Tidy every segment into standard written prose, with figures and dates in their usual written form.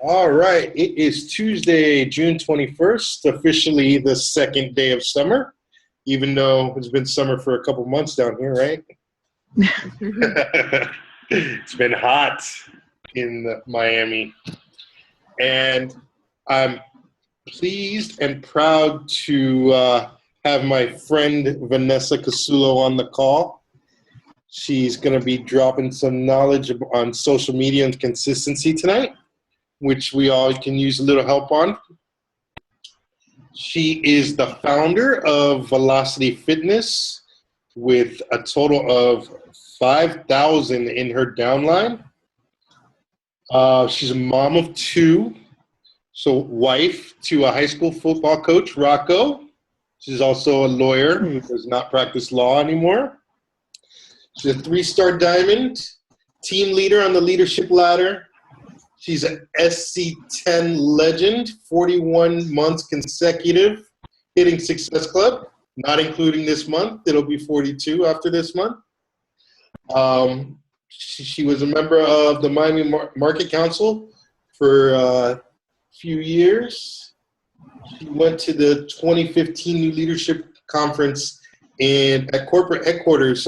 All right. It is Tuesday, June 21st, officially the second day of summer, even though it's been summer for a couple months down here, right? It's been hot in Miami. And I'm pleased and proud to have my friend Vanessa Cassullo on the call. She's going to be dropping some knowledge on social media and consistency tonight, which we all can use a little help on. She is the founder of Velocity Fitness with a total of 5,000 in her downline. She's a mom of two, so wife to a high school football coach, Rocco. She's also a lawyer who does not practice law anymore. She's a 3-star diamond, team leader on the leadership ladder. She's an SC10 legend, 41 months consecutive, hitting Success Club, not including this month. It'll be 42 after this month. She was a member of the Miami Market Council for a few years. She went to the 2015 New Leadership Conference at corporate headquarters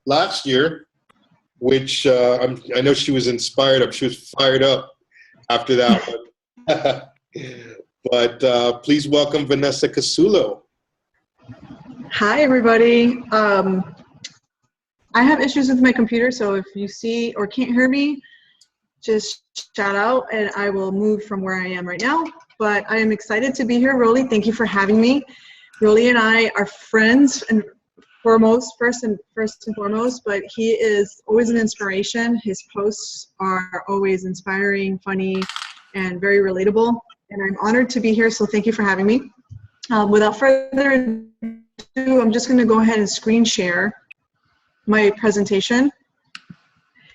last year, which I know she was inspired. She was fired up after that one. But please welcome Vanessa Cassullo. Hi, everybody. I have issues with my computer, so if you see or can't hear me, just shout out and I will move from where I am right now. But I am excited to be here, Rolly. Thank you for having me. Rolly and I are friends and first and foremost, but he is always an inspiration. His posts are always inspiring, funny, and very relatable. And I'm honored to be here, so thank you for having me. Without further ado, I'm just going to go ahead and screen share my presentation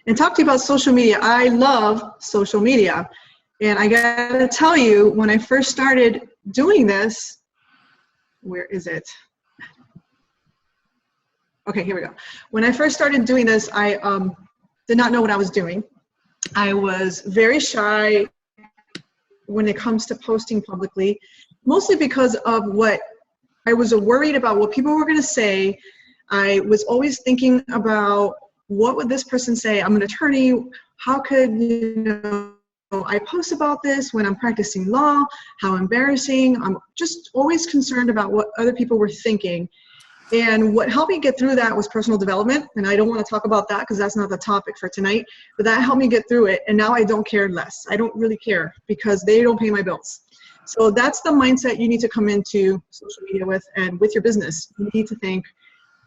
and talk to you about social media. I love social media. And I got to tell you, when I first started doing this, where is it? Okay, here we go. When I first started doing this, I did not know what I was doing. I was very shy when it comes to posting publicly, mostly because of what I was worried about what people were going to say. I was always thinking about, what would this person say? I'm an attorney. How could I post about this when I'm practicing law? How embarrassing. I'm just always concerned about what other people were thinking. And what helped me get through that was personal development. And I don't want to talk about that because that's not the topic for tonight. But that helped me get through it. And now I don't care less. I don't really care because they don't pay my bills. So that's the mindset you need to come into social media with and with your business. You need to think,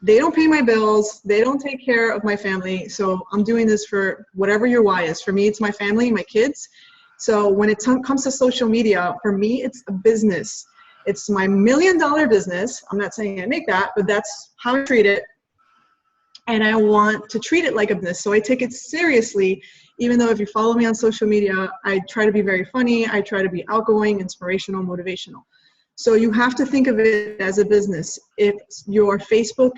they don't pay my bills. They don't take care of my family. So I'm doing this for whatever your why is. For me, it's my family, my kids. So when it comes to social media, for me, it's a business. It's my $1 million business. I'm not saying I make that, but that's how I treat it. And I want to treat it like a business. So I take it seriously, even though if you follow me on social media, I try to be very funny. I try to be outgoing, inspirational, motivational. So you have to think of it as a business. If your Facebook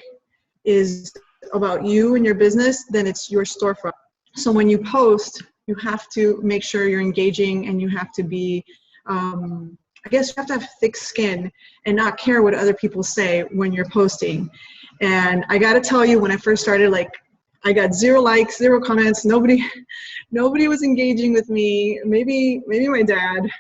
is about you and your business, then it's your storefront. So when you post, you have to make sure you're engaging and you have to be, I guess you have to have thick skin and not care what other people say when you're posting. And I got to tell you, when I first started, I got 0 likes, 0 comments. Nobody was engaging with me. Maybe my dad,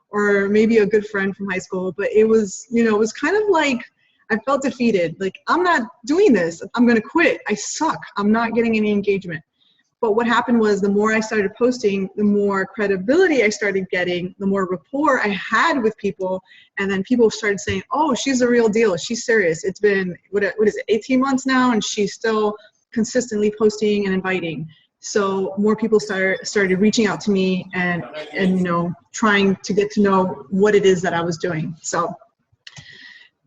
or maybe a good friend from high school. But it was, it was kind of like I felt defeated. Like, I'm not doing this. I'm going to quit. I suck. I'm not getting any engagement. But what happened was, the more I started posting, the more credibility I started getting, the more rapport I had with people. And then people started saying, oh, she's the real deal. She's serious. It's been, what is it, 18 months now, and she's still consistently posting and inviting. So more people started reaching out to me and trying to get to know what it is that I was doing. So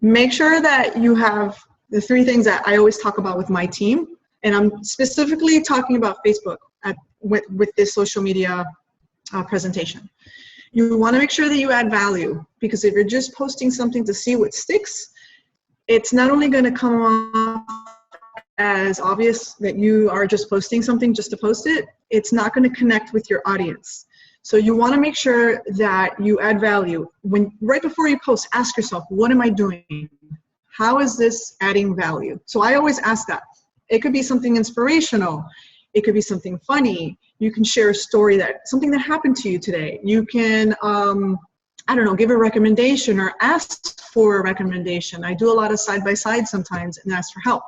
make sure that you have the 3 things that I always talk about with my team. And I'm specifically talking about Facebook with this social media presentation. You want to make sure that you add value, because if you're just posting something to see what sticks, it's not only going to come off as obvious that you are just posting something just to post it, it's not going to connect with your audience. So you want to make sure that you add value. Right before you post, ask yourself, what am I doing? How is this adding value? So I always ask that. It could be something inspirational. It could be something funny. You can share a story something that happened to you today. You can, I don't know, give a recommendation or ask for a recommendation. I do a lot of side-by-side sometimes and ask for help.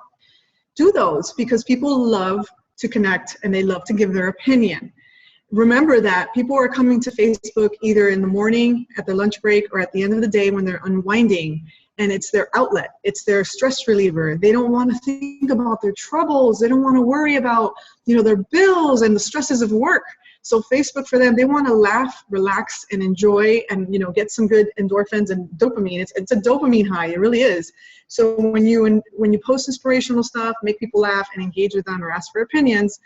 Do those because people love to connect and they love to give their opinion. Remember that people are coming to Facebook either in the morning, at their lunch break, or at the end of the day when they're unwinding, and it's their outlet. It's their stress reliever. They don't want to think about their troubles. They don't want to worry about, their bills and the stresses of work. So Facebook for them, they want to laugh, relax, and enjoy, and get some good endorphins and dopamine. It's a dopamine high. It really is. So when you post inspirational stuff, make people laugh and engage with them or ask for opinions,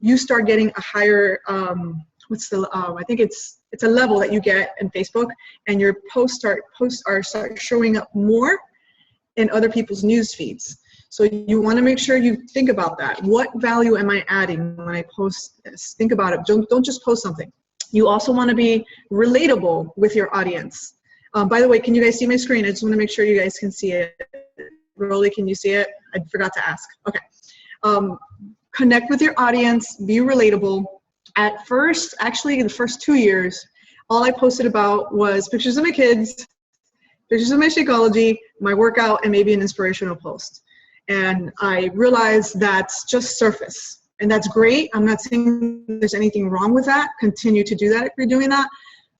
you start getting a higher, I think it's a level that you get in Facebook, and your posts start showing up more in other people's news feeds. So you want to make sure you think about that. What value am I adding when I post this? Think about it. Don't just post something. You also want to be relatable with your audience. By the way, can you guys see my screen? I just want to make sure you guys can see it. Rolly, can you see it? I forgot to ask. Okay. Connect with your audience, be relatable. At first, actually in the first 2 years, all I posted about was pictures of my kids, pictures of my Shakeology, my workout, and maybe an inspirational post. And I realized that's just surface. And that's great. I'm not saying there's anything wrong with that. Continue to do that if you're doing that.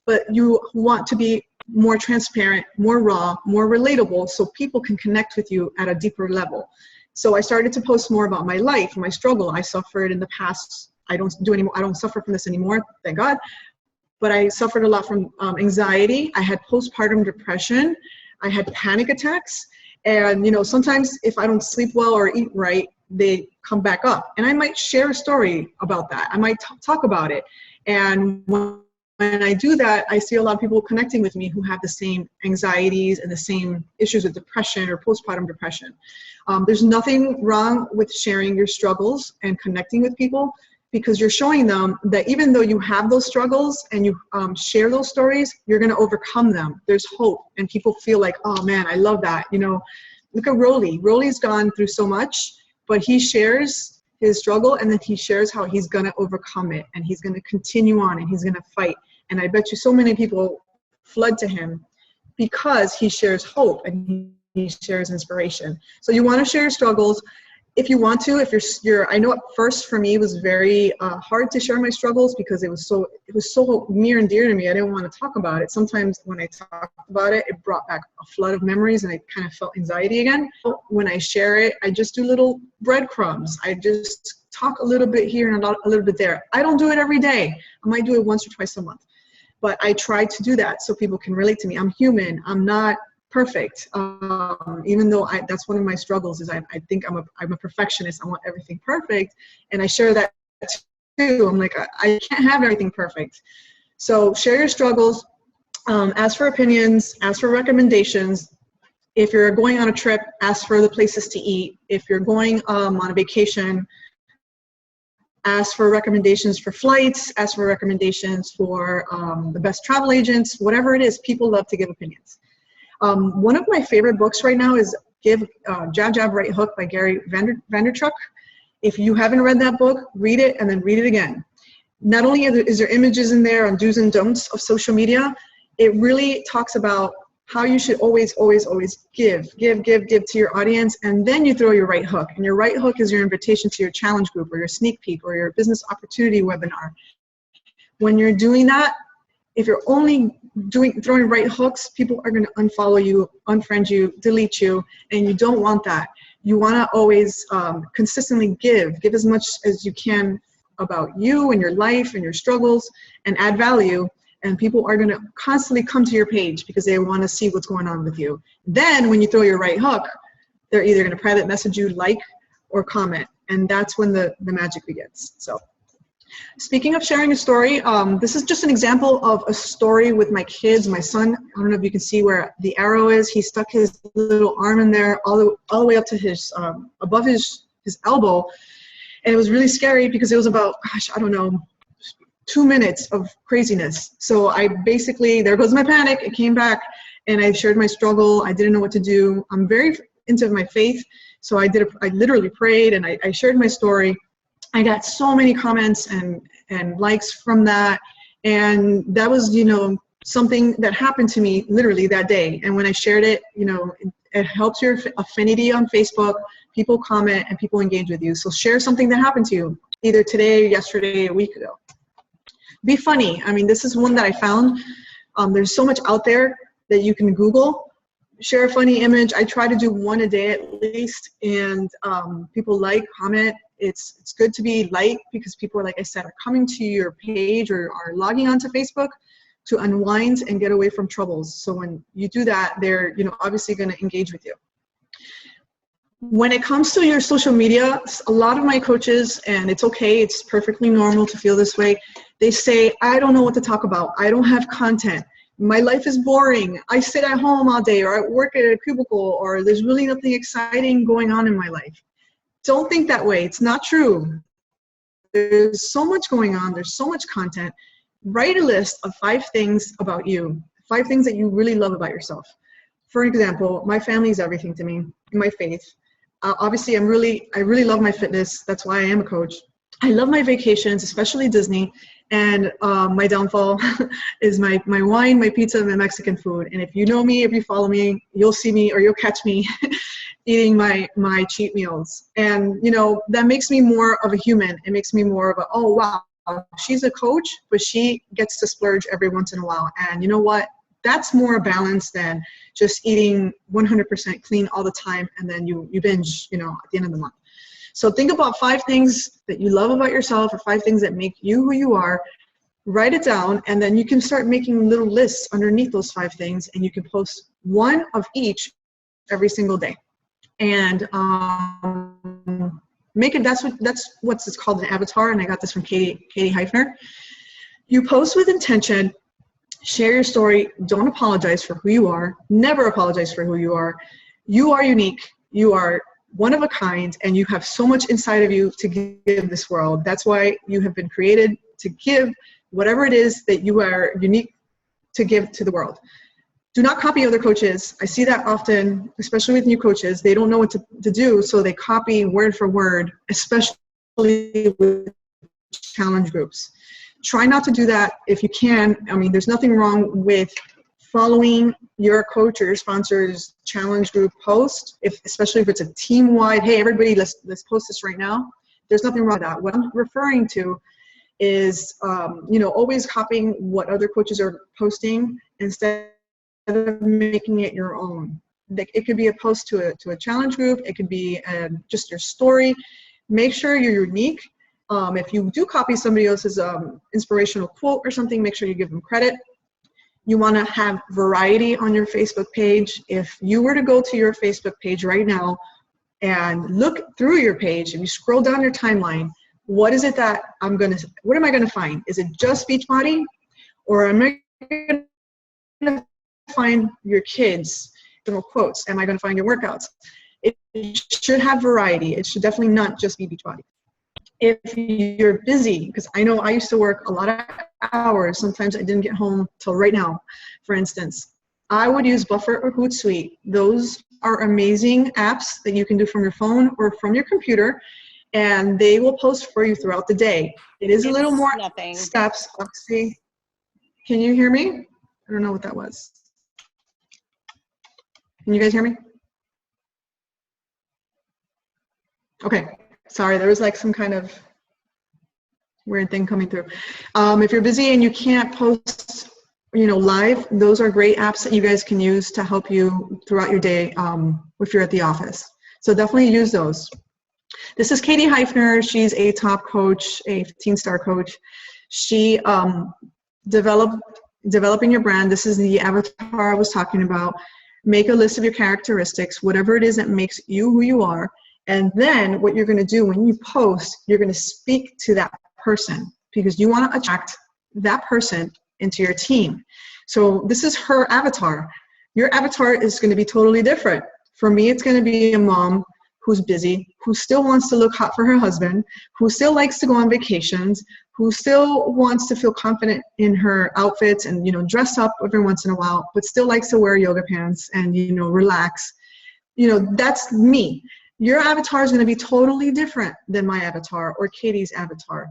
But you want to be more transparent, more raw, more relatable, so people can connect with you at a deeper level. So I started to post more about my life, my struggle. I suffered in the past. I don't suffer from this anymore, thank God. But I suffered a lot from anxiety. I had postpartum depression. I had panic attacks. And sometimes if I don't sleep well or eat right, they come back up. And I might share a story about that. I might talk about it. And when I do that, I see a lot of people connecting with me who have the same anxieties and the same issues with depression or postpartum depression. There's nothing wrong with sharing your struggles and connecting with people, because you're showing them that even though you have those struggles and you share those stories, you're going to overcome them. There's hope, and people feel like, oh man, I love that. Look at Rolly. Rolly's gone through so much, but he shares his struggle, and then he shares how he's going to overcome it, and he's going to continue on, and he's going to fight. And I bet you so many people flood to him because he shares hope and he shares inspiration. So you want to share your struggles. If you want to, I know at first for me it was very hard to share my struggles because it was so near and dear to me. I didn't want to talk about it. Sometimes when I talked about it, it brought back a flood of memories, and I kind of felt anxiety again. When I share it, I just do little breadcrumbs. I just talk a little bit here and a little bit there. I don't do it every day. I might do it once or twice a month, but I try to do that so people can relate to me. I'm human. I'm not perfect, even though that's one of my struggles is I think I'm a perfectionist. I want everything perfect, and I share that too. I'm like, I can't have everything perfect. So share your struggles, ask for opinions, ask for recommendations. If you're going on a trip, ask for the places to eat. If you're going on a vacation, ask for recommendations for flights, ask for recommendations for the best travel agents, whatever it is. People love to give opinions. One of my favorite books right now is Jab, Jab, Right Hook by Gary Vaynerchuk. If you haven't read that book, read it and then read it again. Not only is there images in there on do's and don'ts of social media, it really talks about how you should always give to your audience, and then you throw your right hook. And your right hook is your invitation to your challenge group or your sneak peek or your business opportunity webinar. When you're doing that, if you're only throwing right hooks, people are going to unfollow you, unfriend you, delete you, and you don't want that. You want to always consistently give as much as you can about you and your life and your struggles, and add value. And people are going to constantly come to your page because they want to see what's going on with you. Then when you throw your right hook, they're either going to private message you, like, or comment. And that's when the magic begins. So speaking of sharing a story, this is just an example of a story with my kids. My son, I don't know if you can see where the arrow is. He stuck his little arm in there all the way up to his, above his elbow. And it was really scary because it was about, gosh, I don't know, 2 minutes of craziness. So I basically, there goes my panic. It came back and I shared my struggle. I didn't know what to do. I'm very into my faith. So I literally prayed and I shared my story. I got so many comments and likes from that. And that was, something that happened to me literally that day. And when I shared it, it helps your affinity on Facebook. People comment and people engage with you. So share something that happened to you, either today, yesterday, a week ago. Be funny. I mean, this is one that I found. There's so much out there that you can Google. Share a funny image. I try to do one a day at least, and people comment. It's good to be liked because people, like I said, are coming to your page or are logging onto Facebook to unwind and get away from troubles. So when you do that, they're obviously going to engage with you. When it comes to your social media, a lot of my coaches, and it's okay, it's perfectly normal to feel this way, they say, I don't know what to talk about. I don't have content. My life is boring. I sit at home all day, or I work at a cubicle, or there's really nothing exciting going on in my life. Don't think that way. It's not true. There's so much going on. There's so much content. Write a list of 5 things about you, 5 things that you really love about yourself. For example, my family is everything to me, my faith. Obviously, I really love my fitness. That's why I am a coach. I love my vacations, especially Disney. And my downfall is my wine, my pizza, and my Mexican food. And if you know me, if you follow me, you'll see me or you'll catch me eating my cheat meals. And, that makes me more of a human. It makes me more of oh, wow, she's a coach, but she gets to splurge every once in a while. And you know what? That's more balanced than just eating 100% clean all the time and then you binge, at the end of the month. So think about 5 things that you love about yourself or 5 things that make you who you are. Write it down, and then you can start making little lists underneath those 5 things, and you can post one of each every single day. And make it, that's what's it's called an avatar, and I got this from Katie Heifner. You post with intention. Share your story. Don't apologize for who you are. Never apologize for who you are. You are unique. You are one of a kind, and you have so much inside of you to give this world. That's why you have been created to give whatever it is that you are unique to give to the world. Do not copy other coaches. I see that often, especially with new coaches. They don't know what to do, so they copy word for word, especially with challenge groups. Try not to do that if you can. I mean, there's nothing wrong with following your coach or your sponsor's challenge group post, especially if it's a team-wide, hey, everybody, let's post this right now. There's nothing wrong with that. What I'm referring to is, always copying what other coaches are posting instead of making it your own. It could be a post to a challenge group. It could be just your story. Make sure you're unique. If you do copy somebody else's inspirational quote or something, make sure you give them credit. You want to have variety on your Facebook page. If you were to go to your Facebook page right now and look through your page and you scroll down your timeline, what is it that what am I going to find? Is it just Beachbody? Or am I going to find your kids' little quotes? Am I going to find your workouts? It should have variety. It should definitely not just be Beachbody. If you're busy, because I know I used to work a lot of hours, sometimes I didn't get home till right now, for instance, I would use Buffer or Hootsuite. Those are amazing apps that you can do from your phone or from your computer, and they will post for you throughout the day. It's a little more steps. See, can you hear me? I don't know what that was. Can you guys hear me? Okay. Sorry, there was like some kind of weird thing coming through. If you're busy and you can't post, live, those are great apps that you guys can use to help you throughout your day if you're at the office. So definitely use those. This is Katie Heifner. She's a top coach, a 15-star coach. She developing your brand. This is the avatar I was talking about. Make a list of your characteristics, whatever it is that makes you who you are. And then what you're going to do when you post, you're going to speak to that person because you want to attract that person into your team. So this is her avatar. Your avatar is going to be totally different. For me, it's going to be a mom who's busy, who still wants to look hot for her husband, who still likes to go on vacations, who still wants to feel confident in her outfits and, dress up every once in a while, but still likes to wear yoga pants and, relax. That's me. Your avatar is going to be totally different than my avatar or Katie's avatar.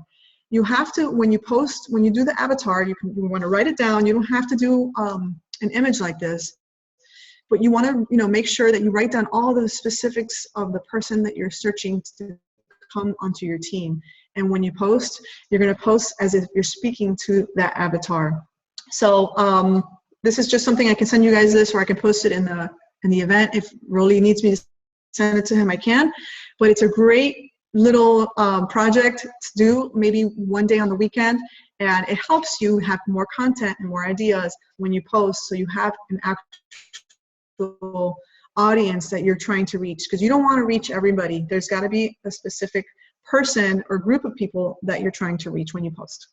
You have to, when you post, when you do the avatar, you want to write it down. You don't have to do an image like this, but you want to, make sure that you write down all the specifics of the person that you're searching to come onto your team. And when you post, you're going to post as if you're speaking to that avatar. So this is just something I can send you guys this, or I can post it in the event. If Rolly needs me to send it to him, I can. But it's a great little project to do maybe one day on the weekend, and it helps you have more content and more ideas when you post, so you have an actual audience that you're trying to reach, because you don't want to reach everybody. There's got to be a specific person or group of people that you're trying to reach when you post.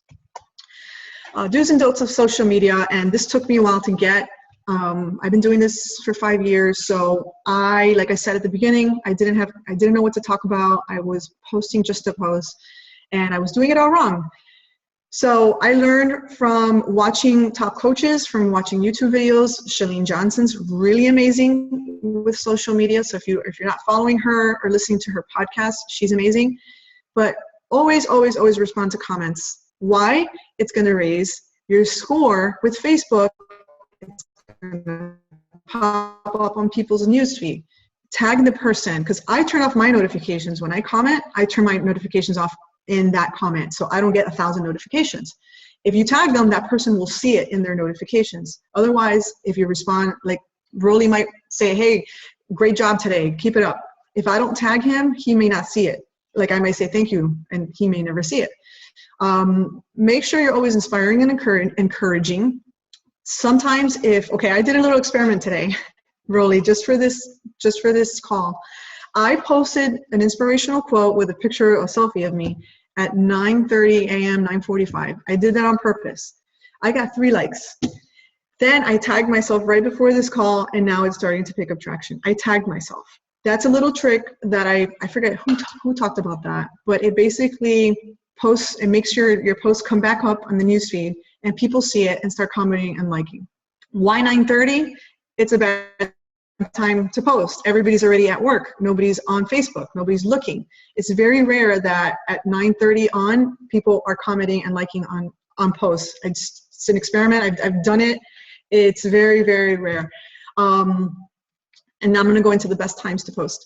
Do's and don'ts of social media, and this took me a while to get. I've been doing this for 5 years, so like I said at the beginning, I didn't know what to talk about. I was posting just to post, and I was doing it all wrong. So I learned from watching top coaches, from watching YouTube videos. Chalene Johnson's really amazing with social media. So if you're not following her or listening to her podcast, she's amazing. But always, always, always respond to comments. Why? It's going to raise your score with Facebook. It's going to pop up on people's newsfeed. Tag the person, because I turn off my notifications. When I comment, I turn my notifications off in that comment, so I don't get 1,000 notifications. If you tag them, that person will see it in their notifications. Otherwise, if you respond, like Rolly might say, hey, great job today, keep it up. If I don't tag him, he may not see it. Like I may say thank you, and he may never see it. Make sure you're always inspiring and encouraging. Sometimes I did a little experiment today, Rolly, just for this call. I posted an inspirational quote with a picture, a selfie of me at 9:30 a.m., 9:45. I did that on purpose. I got 3 likes. Then I tagged myself right before this call, and now it's starting to pick up traction. I tagged myself. That's a little trick that I forget who talked about that, but it basically posts and makes sure your posts come back up on the newsfeed and people see it and start commenting and liking. Why 9:30? It's a bad time to post. Everybody's already at work. Nobody's on Facebook. Nobody's looking. It's very rare that at 9:30 on, people are commenting and liking on posts. It's an experiment. I've done it. It's very, very rare. And now I'm going to go into the best times to post.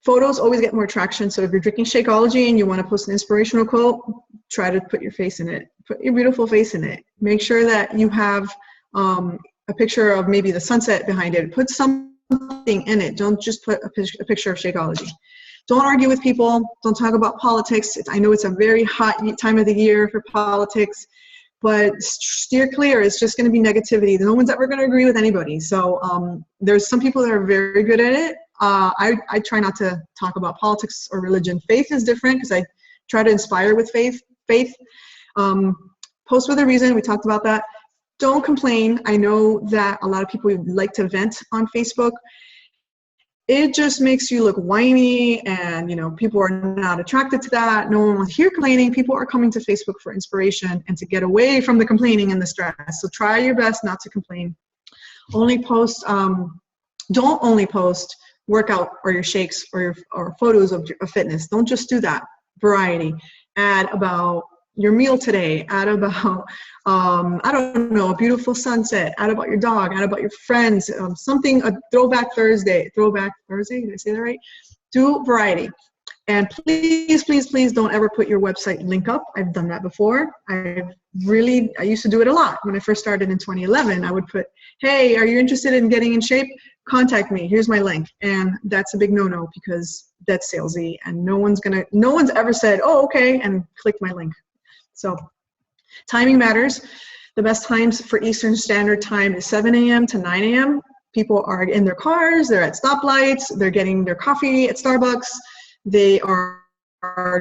Photos always get more traction. So if you're drinking Shakeology and you want to post an inspirational quote, try to put your face in it. Put your beautiful face in it. Make sure that you have a picture of maybe the sunset behind it. Put something in it. Don't just put a picture of Shakeology. Don't argue with people. Don't talk about politics. I know it's a very hot time of the year for politics, but steer clear. It's just going to be negativity. No one's ever going to agree with anybody. So there's some people that are very good at it. I try not to talk about politics or religion. Faith is different because I try to inspire with faith. Post with a reason. We talked about that. Don't complain. I know that a lot of people like to vent on Facebook. It just makes you look whiny, and people are not attracted to that. No one wants to hear complaining. People are coming to Facebook for inspiration and to get away from the complaining and the stress. So try your best not to complain. Only post. Don't only post workout or your shakes or photos of fitness. Don't just do that. Variety. Add about your meal today. Add about I don't know, a beautiful sunset. Add about your dog. Add about your friends. Something, a throwback Thursday. Throwback Thursday. Did I say that right? Do variety. And please, please, please don't ever put your website link up. I've done that before. I used to do it a lot. When I first started in 2011, I would put, hey, are you interested in getting in shape? Contact me. Here's my link. And that's a big no-no because that's salesy, and no one's ever said, oh, okay, and click my link. So timing matters. The best times for Eastern Standard Time is 7 a.m. to 9 a.m. People are in their cars, they're at stoplights, they're getting their coffee at Starbucks, they are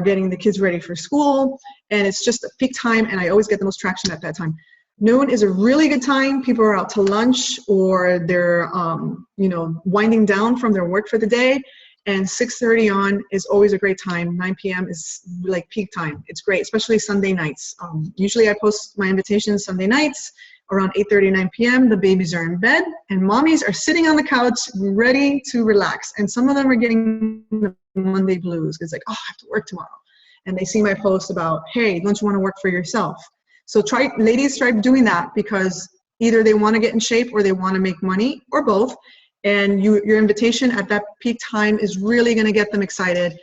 getting the kids ready for school, and it's just a peak time, and I always get the most traction at that time. Noon is a really good time. People are out to lunch, or they're winding down from their work for the day, And 6:30 on is always a great time. 9 p.m. is like peak time. It's great, especially Sunday nights. Usually I post my invitations Sunday nights around 8:30, 9 p.m. The babies are in bed and mommies are sitting on the couch ready to relax. And some of them are getting the Monday blues. It's like, oh, I have to work tomorrow. And they see my post about, hey, don't you want to work for yourself? So ladies, try doing that, because either they want to get in shape or they want to make money, or both. And your invitation at that peak time is really going to get them excited.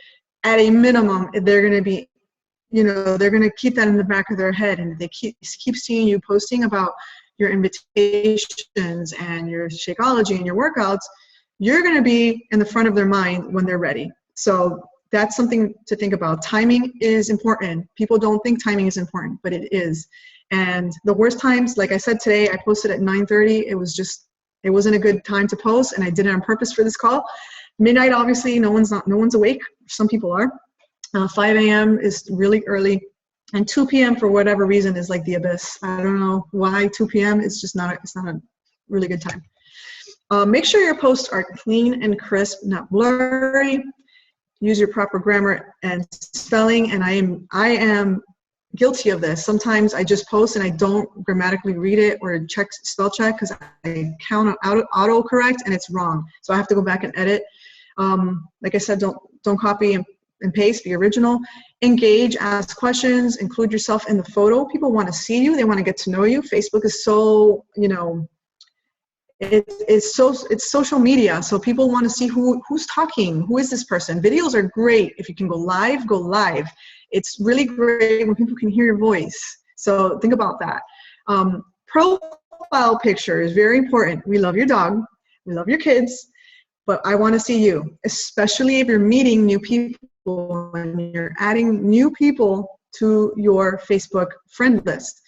At a minimum, they're going to be, they're going to keep that in the back of their head. And if they keep seeing you posting about your invitations and your Shakeology and your workouts, you're going to be in the front of their mind when they're ready. So that's something to think about. Timing is important. People don't think timing is important, but it is. And the worst times, like I said today, I posted at 9:30. It wasn't a good time to post, and I did it on purpose for this call. Midnight, obviously, no one's awake. Some people are. 5 a.m. is really early, and 2 p.m. for whatever reason is like the abyss. I don't know why 2 p.m. It's not a really good time. Make sure your posts are clean and crisp, not blurry. Use your proper grammar and spelling, and I am guilty of this. Sometimes I just post and I don't grammatically read it or spell check because I count on autocorrect and it's wrong. So I have to go back and edit. Like I said, don't copy and paste, be original. Engage, ask questions, include yourself in the photo. People want to see you, they want to get to know you. Facebook is so, it's social media, so people want to see who's talking, who is this person. Videos are great. If you can go live, go live. It's really great when people can hear your voice. So think about that. Profile picture is very important. We love your dog, we love your kids, but I want to see you, especially if you're meeting new people and you're adding new people to your Facebook friend list.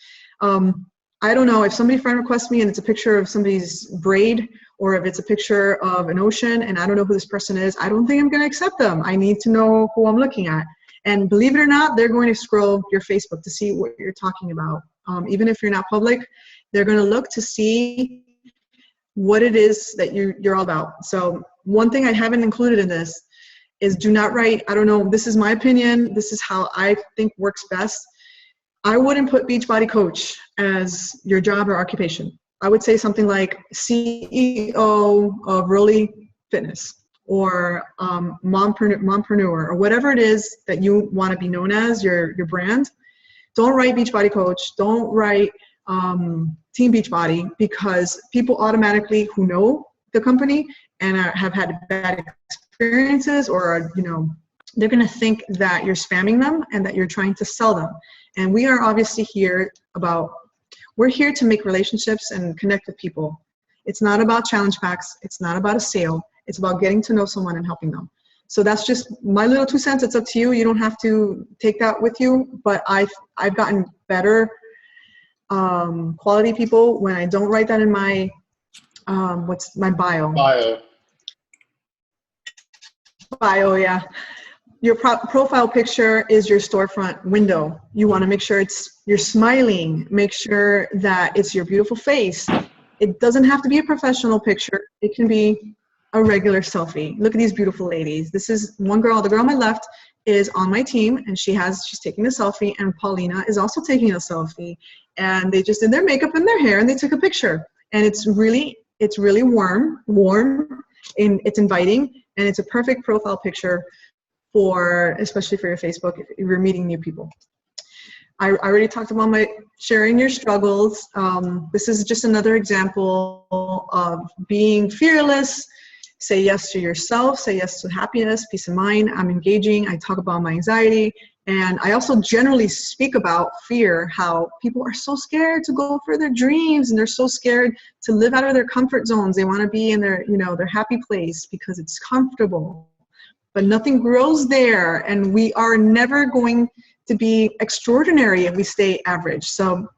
I don't know, if somebody friend requests me and it's a picture of somebody's braid, or if it's a picture of an ocean and I don't know who this person is, I don't think I'm going to accept them. I need to know who I'm looking at. And believe it or not, they're going to scroll your Facebook to see what you're talking about. Even if you're not public, they're going to look to see what it is that you're all about. So one thing I haven't included in this is do not write, I don't know, this is my opinion, this is how I think works best. I wouldn't put Beachbody Coach as your job or occupation. I would say something like CEO of Rolly Fitness, or mompreneur, or whatever it is that you want to be known as, your brand. Don't write Beachbody Coach. Don't write Team Beachbody, because people automatically who know the company and have had bad experiences, or they're going to think that you're spamming them and that you're trying to sell them. And we are obviously we're here to make relationships and connect with people. It's not about challenge packs. It's not about a sale. It's about getting to know someone and helping them. So that's just my little 2 cents. It's up to you. You don't have to take that with you, but I've gotten better quality people when I don't write that in my, what's my bio? Bio, yeah. Your profile picture is your storefront window. You want to make sure you're smiling. Make sure that it's your beautiful face. It doesn't have to be a professional picture. It can be a regular selfie. Look at these beautiful ladies. This is one girl. The girl on my left is on my team, and she's taking a selfie, and Paulina is also taking a selfie. And they just did their makeup and their hair, and they took a picture. And it's really warm, and it's inviting, and it's a perfect profile picture especially for your Facebook, if you're meeting new people. I already talked about my sharing your struggles. This is just another example of being fearless. Say yes to yourself, say yes to happiness, peace of mind. I'm engaging, I talk about my anxiety, and I also generally speak about fear, how people are so scared to go for their dreams, and they're so scared to live out of their comfort zones. They want to be in their happy place because it's comfortable. But nothing grows there, and we are never going to be extraordinary if we stay average. So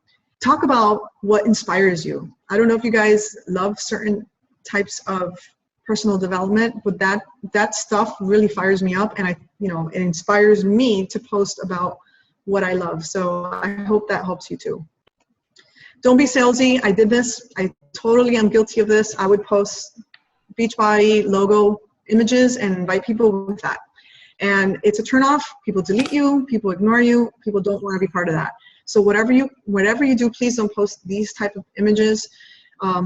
talk about what inspires you. I don't know if you guys love certain types of personal development, but that stuff really fires me up, and it inspires me to post about what I love. So I hope that helps you too. Don't be salesy. I did this. I totally am guilty of this. I would post Beachbody logo images and invite people with that. And it's a turnoff. People delete you, people ignore you, people don't want to be part of that. So whatever you do, please don't post these type of images.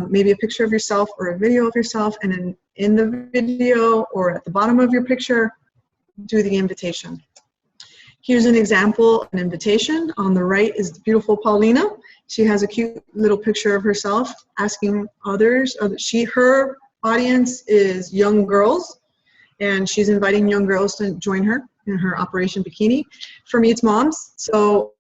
Maybe a picture of yourself or a video of yourself, and then in the video or at the bottom of your picture, do the invitation. Here's an example, an invitation. On the right is the beautiful Paulina. She has a cute little picture of herself asking others. Her audience is young girls, and she's inviting young girls to join her in her Operation Bikini. For me, it's moms. So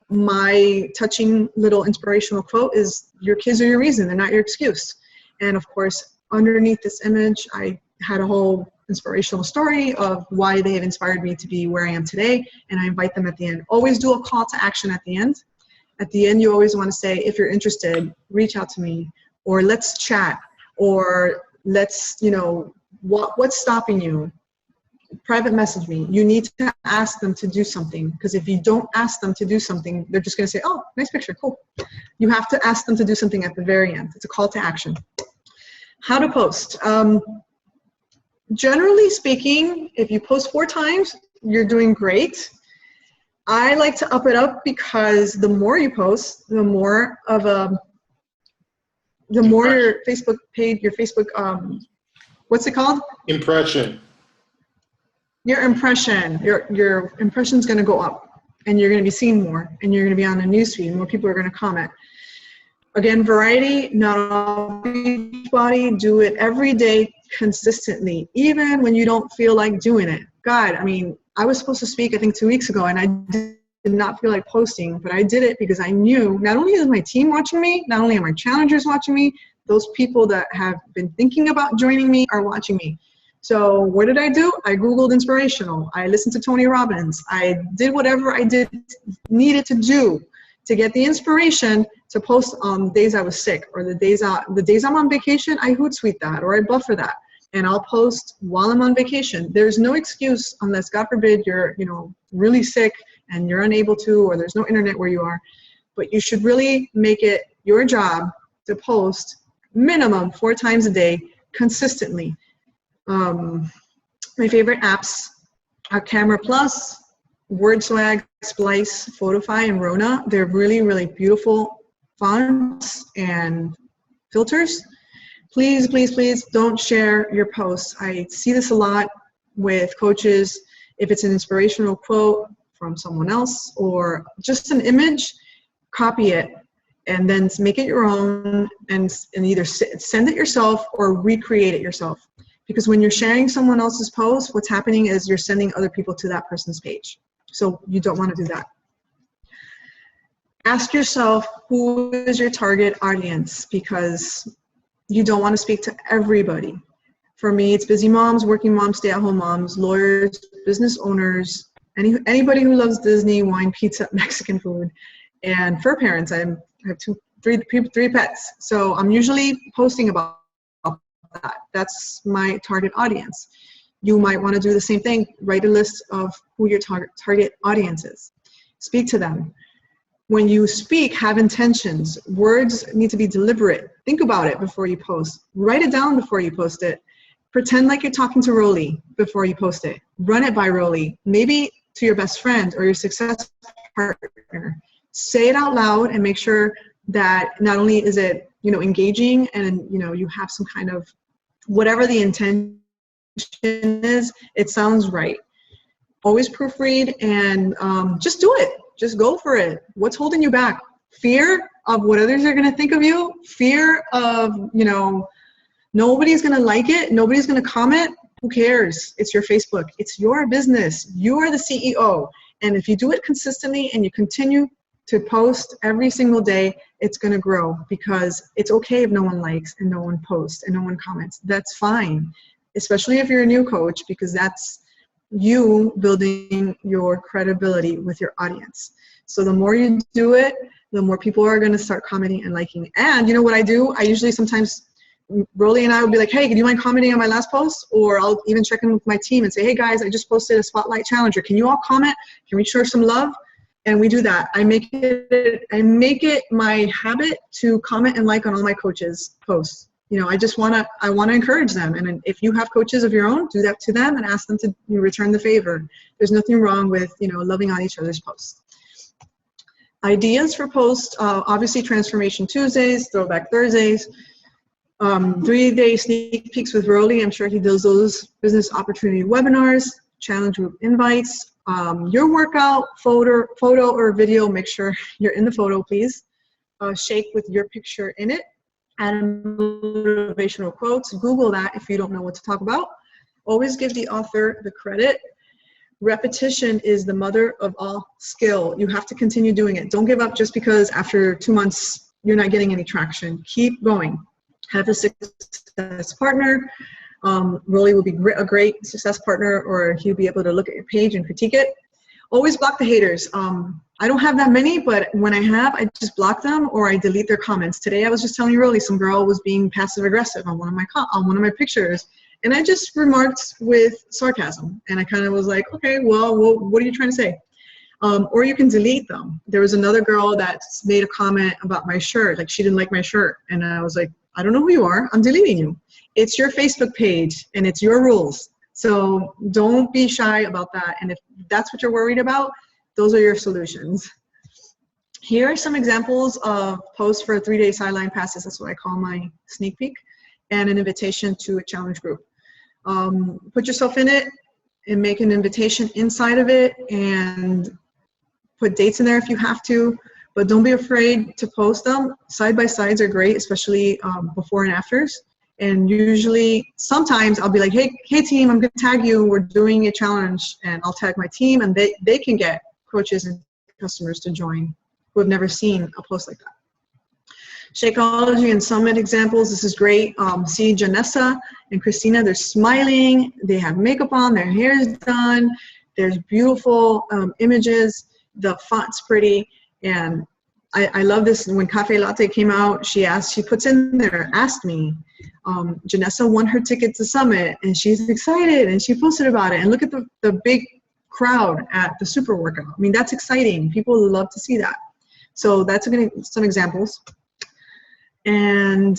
my touching little inspirational quote is, your kids are your reason, they're not your excuse. And of course, underneath this image, I had a whole inspirational story of why they have inspired me to be where I am today, and I invite them at the end. Always do a call to action at the end. At the end, you always want to say, if you're interested, reach out to me, or let's chat, or let's, what's stopping you? Private message me. You need to ask them to do something, because if you don't ask them to do something, they're just going to say, oh, nice picture, cool. You have to ask them to do something at the very end. It's a call to action. How to post. Generally speaking, if you post 4 times, you're doing great. I like to up it up, because the more you post, the more your Facebook page, what's it called? Impression. Your impression's going to go up, and you're going to be seen more, and you're going to be on the newsfeed. More people are going to comment. Again, variety, not all Beachbody. Do it every day consistently, even when you don't feel like doing it. God, I mean, I was supposed to speak, I think 2 weeks ago, and I did not feel like posting, but I did it because I knew not only is my team watching me, not only are my challengers watching me, those people that have been thinking about joining me are watching me. So what did I do? I Googled inspirational. I listened to Tony Robbins. I did whatever I needed to do to get the inspiration to post on days I was sick, or the days I'm on vacation, I Hootsuite that, or I buffer that, and I'll post while I'm on vacation. There's no excuse, unless God forbid you're really sick and you're unable to, or there's no internet where you are. But you should really make it your job to post minimum 4 times a day consistently. My favorite apps are Camera Plus, WordSwag, Splice, Photify, and Rona. They're really, really beautiful fonts and filters. Please, please, please don't share your posts. I see this a lot with coaches. If it's an inspirational quote from someone else or just an image, copy it and then make it your own, and either send it yourself or recreate it yourself. Because when you're sharing someone else's post, what's happening is you're sending other people to that person's page. So you don't want to do that. Ask yourself, who is your target audience? Because you don't want to speak to everybody. For me, it's busy moms, working moms, stay-at-home moms, lawyers, business owners, anybody who loves Disney, wine, pizza, Mexican food, and fur parents. I have three pets. So I'm usually posting about that. That's my target audience. You might want to do the same thing. Write a list of who your target audience is. Speak to them. When you speak, have intentions. Words need to be deliberate. Think about it before you post. Write it down before you post it. Pretend like you're talking to Rolly before you post it. Run it by Rolly. Maybe to your best friend or your success partner. Say it out loud and make sure that not only is it, engaging and, you have some kind of, whatever the intention is, it sounds right. Always proofread and just do it. Just go for it. What's holding you back? Fear of what others are going to think of you? Fear of, nobody's going to like it? Nobody's going to comment? Who cares? It's your Facebook. It's your business. You are the CEO. And if you do it consistently and you continue to post every single day, it's going to grow, because it's okay if no one likes and no one posts and no one comments. That's fine, especially if you're a new coach, because that's you building your credibility with your audience. So the more you do it, the more people are going to start commenting and liking. And you know what I do? I usually sometimes, Rolly and I will be like, hey, do you mind commenting on my last post? Or I'll even check in with my team and say, hey guys, I just posted a Spotlight Challenger. Can you all comment? Can we share some love? And we do that. I make it my habit to comment and like on all my coaches' posts. I want to encourage them. And if you have coaches of your own, do that to them and ask them to return the favor. There's nothing wrong with, loving on each other's posts. Ideas for posts, obviously Transformation Tuesdays, Throwback Thursdays, 3-day sneak peeks with Rolly. I'm sure he does those business opportunity webinars, challenge group invites, your workout photo or video. Make sure you're in the photo, please. Shake with your picture in it. Add motivational quotes. Google that if you don't know what to talk about. Always give the author the credit. Repetition is the mother of all skill. You have to continue doing it. Don't give up just because after 2 months you're not getting any traction. Keep going. Have a success partner. Rolly will be a great success partner, or he'll be able to look at your page and critique it. Always block the haters. I don't have that many, but when I have, I just block them or I delete their comments. Today I was just telling you, Rolly, some girl was being passive aggressive on one of my pictures, and I just remarked with sarcasm, and I kind of was like, okay, well, what are you trying to say? Or you can delete them. There was another girl that made a comment about my shirt, like she didn't like my shirt, and I was like, I don't know who you are. I'm deleting you. It's your Facebook page and it's your rules. So don't be shy about that. And if that's what you're worried about, those are your solutions. Here are some examples of posts for 3-day sideline passes. That's what I call my sneak peek, and an invitation to a challenge group. Put yourself in it and make an invitation inside of it and put dates in there if you have to, but don't be afraid to post them. Side-by-sides are great, especially before and afters. And usually, sometimes I'll be like, hey team, I'm gonna tag you. We're doing a challenge, and I'll tag my team, and they can get coaches and customers to join who have never seen a post like that. Shakeology and Summit examples. This is great. See Janessa and Christina, they're smiling. They have makeup on, their hair is done. There's beautiful images. The font's pretty. And I love this. When Cafe Latte came out, she puts in there, asked me, Janessa won her ticket to Summit, and she's excited, and she posted about it. And look at the big crowd at the super workout. I mean, that's exciting. People love to see that. So that's some examples. And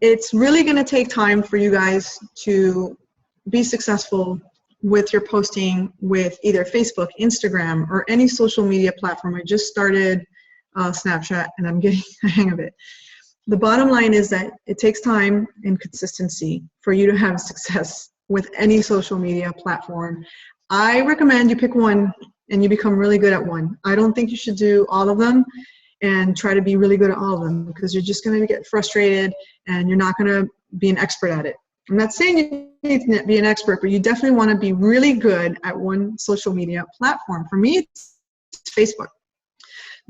it's really going to take time for you guys to be successful with your posting with either Facebook, Instagram, or any social media platform. I just started Snapchat, and I'm getting the hang of it. The bottom line is that it takes time and consistency for you to have success with any social media platform. I recommend you pick one and you become really good at one. I don't think you should do all of them and try to be really good at all of them, because you're just going to get frustrated and you're not going to be an expert at it. I'm not saying you need to be an expert, but you definitely want to be really good at one social media platform. For me, it's Facebook.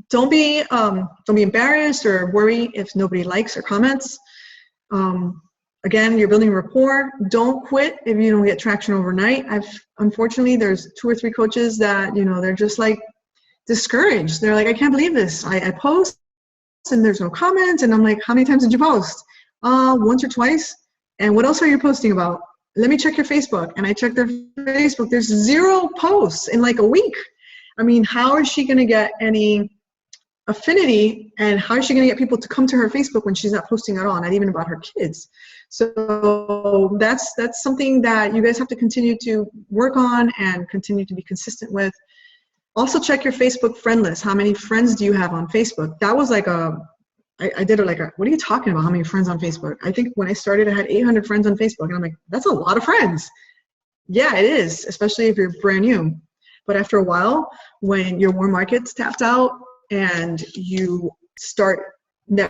Don't be embarrassed or worry if nobody likes or comments. Again, you're building rapport. Don't quit if you don't get traction overnight. Unfortunately, there's 2 or 3 coaches that, they're just like discouraged. They're like, I can't believe this. I post and there's no comments. And I'm like, how many times did you post? Once or twice. And what else are you posting about? Let me check your Facebook. And I checked their Facebook. There's 0 posts in like a week. I mean, how is she going to get any affinity, and how is she going to get people to come to her Facebook when she's not posting at all, not even about her kids? So that's something that you guys have to continue to work on and continue to be consistent with. Also check your Facebook friend list. How many friends do you have on Facebook? That was like I did it like what are you talking about? How many friends on Facebook? I think when I started, I had 800 friends on Facebook, and I'm like, that's a lot of friends. Yeah, it is, especially if you're brand new. But after a while, when your warm market's tapped out and you start networking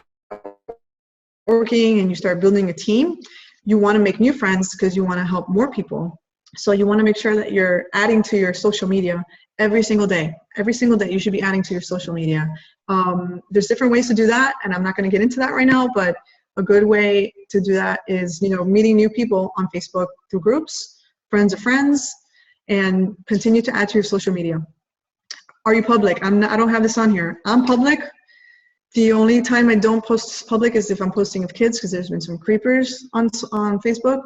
and you start building a team, you want to make new friends because you want to help more people. So you want to make sure that you're adding to your social media every single day. Every single day you should be adding to your social media. There's different ways to do that, and I'm not going to get into that right now, but a good way to do that is, meeting new people on Facebook through groups, friends of friends, and continue to add to your social media. Are you public? I don't have this on here. I'm public. The only time I don't post public is if I'm posting of kids, because there's been some creepers on Facebook.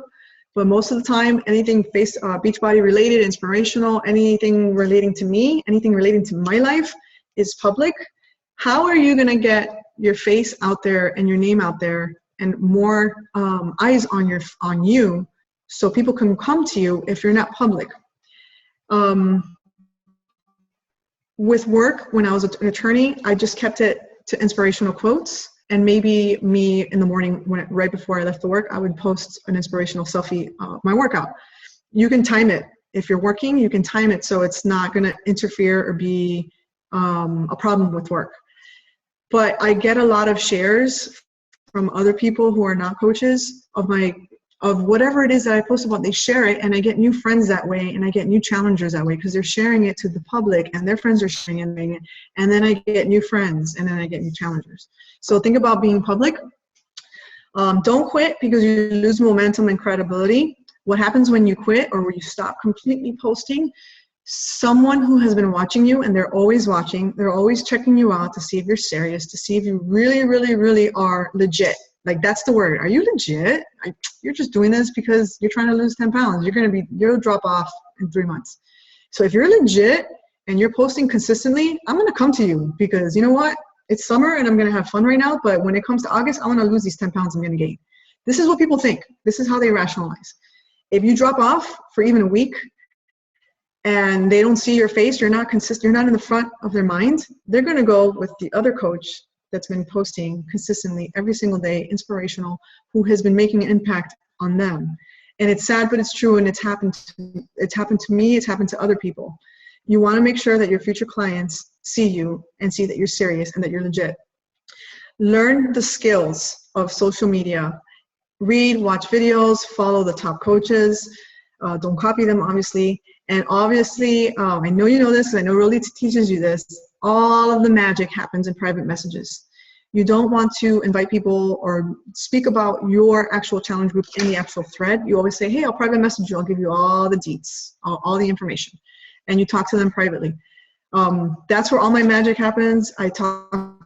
But most of the time, anything Beachbody related, inspirational, anything relating to me, anything relating to my life is public. How are you going to get your face out there and your name out there and more eyes on you, so people can come to you if you're not public. With work, when I was an attorney, I just kept it to inspirational quotes, and maybe me in the morning, right before I left the work, I would post an inspirational selfie of my workout. You can time it. If you're working, you can time it so it's not going to interfere or be a problem with work. But I get a lot of shares from other people who are not coaches of whatever it is that I post about. They share it, and I get new friends that way, and I get new challengers that way, because they're sharing it to the public, and their friends are sharing it, and then I get new friends, and then I get new challengers. So think about being public. Don't quit, because you lose momentum and credibility. What happens when you quit or when you stop completely posting? Someone who has been watching you, and they're always watching, they're always checking you out to see if you're serious, to see if you really, really, really are legit. Like, that's the word. Are you legit? You're just doing this because you're trying to lose 10 pounds. You'll drop off in 3 months. So if you're legit and you're posting consistently, I'm going to come to you, because you know what? It's summer and I'm going to have fun right now. But when it comes to August, I want to lose these 10 pounds I'm going to gain. This is what people think. This is how they rationalize. If you drop off for even a week and they don't see your face, you're not consistent, you're not in the front of their mind, they're going to go with the other coach that's been posting consistently every single day, inspirational, who has been making an impact on them. And it's sad, but it's true, and it's happened to me, it's happened to other people. You want to make sure that your future clients see you and see that you're serious and that you're legit. Learn the skills of social media. Read, watch videos, follow the top coaches. Don't copy them, obviously. And obviously, I know you know this, because I know Rolita teaches you this, all of the magic happens in private messages. You don't want to invite people or speak about your actual challenge group in the actual thread. You always say, hey, I'll private message you. I'll give you all the deets, all the information. And you talk to them privately. That's where all my magic happens. I talk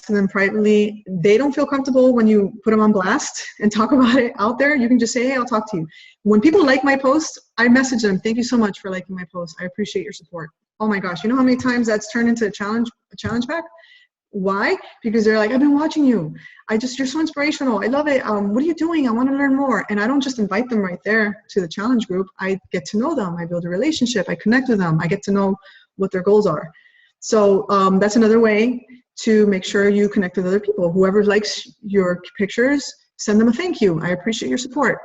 to them privately. They don't feel comfortable when you put them on blast and talk about it out there. You can just say, hey, I'll talk to you. When people like my post, I message them, thank you so much for liking my post. I appreciate your support. Oh my gosh, you know how many times that's turned into a challenge pack? Why? Because they're like, I've been watching you. You're so inspirational. I love it. What are you doing? I want to learn more. And I don't just invite them right there to the challenge group. I get to know them. I build a relationship. I connect with them. I get to know what their goals are. So that's another way to make sure you connect with other people. Whoever likes your pictures, send them a thank you. I appreciate your support.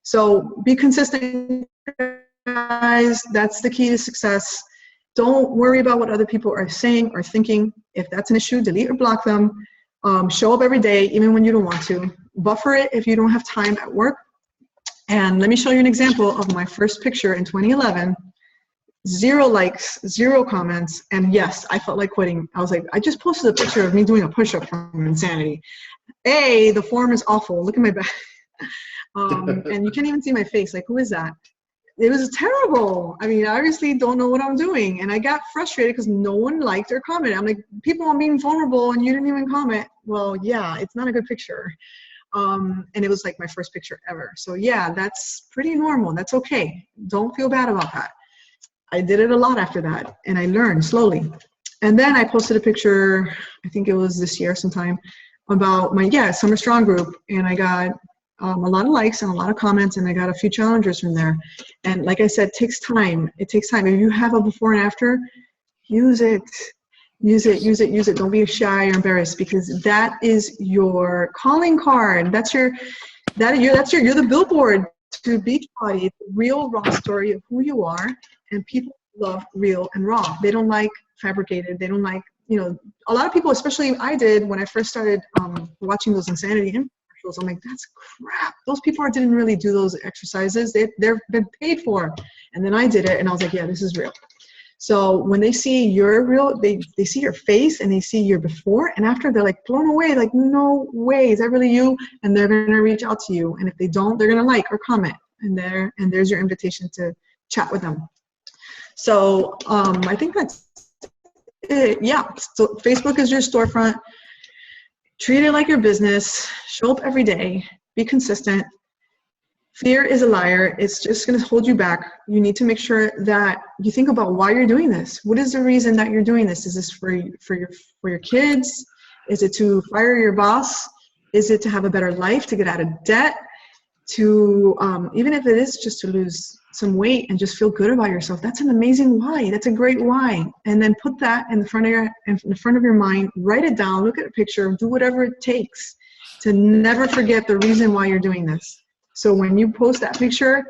So be consistent, guys. That's the key to success. Don't worry about what other people are saying or thinking. If that's an issue, delete or block them. Show up every day, even when you don't want to. Buffer it if you don't have time at work. And let me show you an example of my first picture in 2011. 0 likes, 0 comments, and yes, I felt like quitting. I was like, I just posted a picture of me doing a push-up from Insanity. The form is awful. Look at my back. And you can't even see my face. Like, who is that? It was terrible. I mean, I obviously don't know what I'm doing. And I got frustrated because no one liked or commented. I'm like, people are being vulnerable and you didn't even comment. Well, yeah, it's not a good picture. And it was like my first picture ever. So yeah, that's pretty normal. That's okay. Don't feel bad about that. I did it a lot after that, and I learned slowly. And then I posted a picture, I think it was this year sometime, about my Summer Strong group, and I got a lot of likes and a lot of comments, and I got a few challengers from there. And like I said, it takes time. It takes time. If you have a before and after, use it. Use it, use it, use it. Don't be shy or embarrassed, because that is your calling card. You're the billboard to Beachbody. It's a real, raw story of who you are, and people love real and raw. They don't like fabricated. They don't like, a lot of people, especially I did when I first started watching those Insanity commercials. I'm like, that's crap. Those people didn't really do those exercises. They've been paid for. And then I did it, and I was like, yeah, this is real. So when they see your real, they see your face and they see your before and after, they're like blown away, like, no way, is that really you? And they're going to reach out to you. And if they don't, they're going to like or comment. And there's your invitation to chat with them. So I think that's it. Yeah. So Facebook is your storefront. Treat it like your business. Show up every day. Be consistent. Fear is a liar. It's just going to hold you back. You need to make sure that you think about why you're doing this. What is the reason that you're doing this? Is this for your kids? Is it to fire your boss? Is it to have a better life, to get out of debt, to even if it is just to lose some weight and just feel good about yourself? That's an amazing why. That's a great why. And then put that in front of your mind. Write it down. Look at a picture. Do whatever it takes to never forget the reason why you're doing this. So when you post that picture,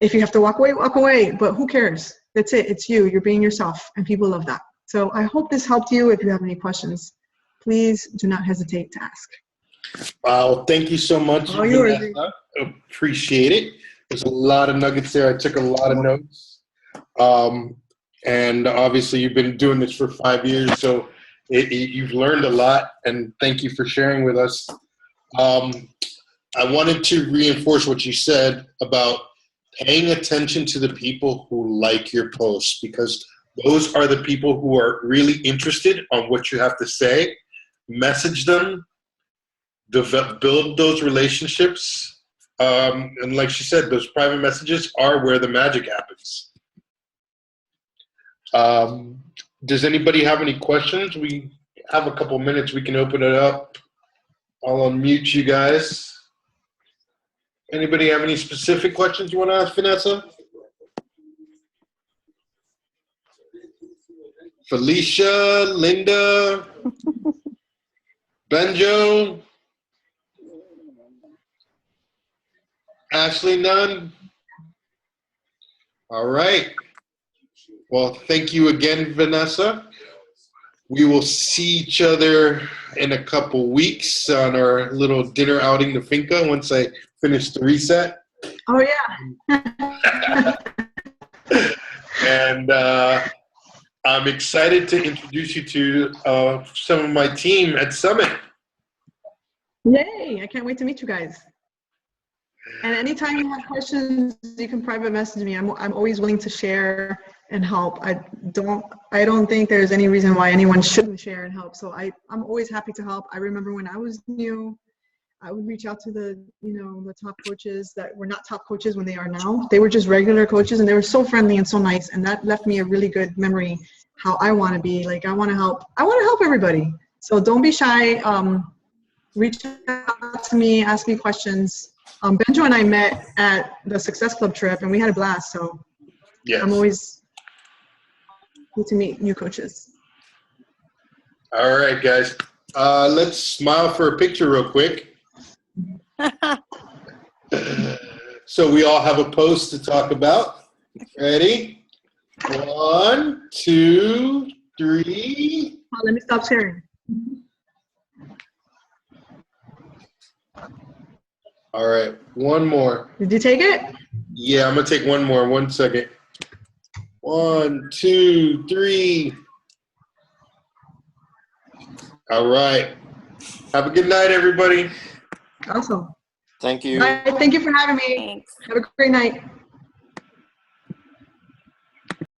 if you have to walk away, walk away. But who cares? That's it. It's you. You're being yourself, and people love that. So I hope this helped you. If you have any questions, please do not hesitate to ask. Wow, thank you so much, All yours. Vanessa. Appreciate it. There's a lot of nuggets there. I took a lot of notes. And obviously you've been doing this for 5 years, so you've learned a lot, and thank you for sharing with us. I wanted to reinforce what you said about paying attention to the people who like your posts, because those are the people who are really interested on what you have to say. Message them, build those relationships. And like she said, those private messages are where the magic happens. Does anybody have any questions? We have a couple minutes. We can open it up. I'll unmute you guys. Anybody have any specific questions you want to ask Vanessa? Felicia, Linda, Benjo, Ashley, none? All right. Well, thank you again, Vanessa. We will see each other in a couple weeks on our little dinner outing to Finca once I finish the reset. Oh, yeah. And I'm excited to introduce you to some of my team at Summit. Yay! I can't wait to meet you guys. And anytime you have questions, you can private message me. I'm always willing to share and help. I don't think there's any reason why anyone shouldn't share and help. So I'm always happy to help. I remember when I was new, I would reach out to the top coaches that were not top coaches when they are now. They were just regular coaches, and they were so friendly and so nice, and that left me a really good memory how I want to be. Like, I want to help everybody. So don't be shy. Reach out to me, ask me questions. Benjo and I met at the Success Club trip, and we had a blast. So yes. I'm always good to meet new coaches. All right, guys. Let's smile for a picture real quick. So we all have a post to talk about. Ready? 1, 2, 3. Oh, let me stop sharing. All right, one more. Did you take it? Yeah, I'm gonna take one more. 1 second. 1, 2, 3. All right. Have a good night, everybody. Awesome. Thank you. Bye. Thank you for having me. Thanks. Have a great night.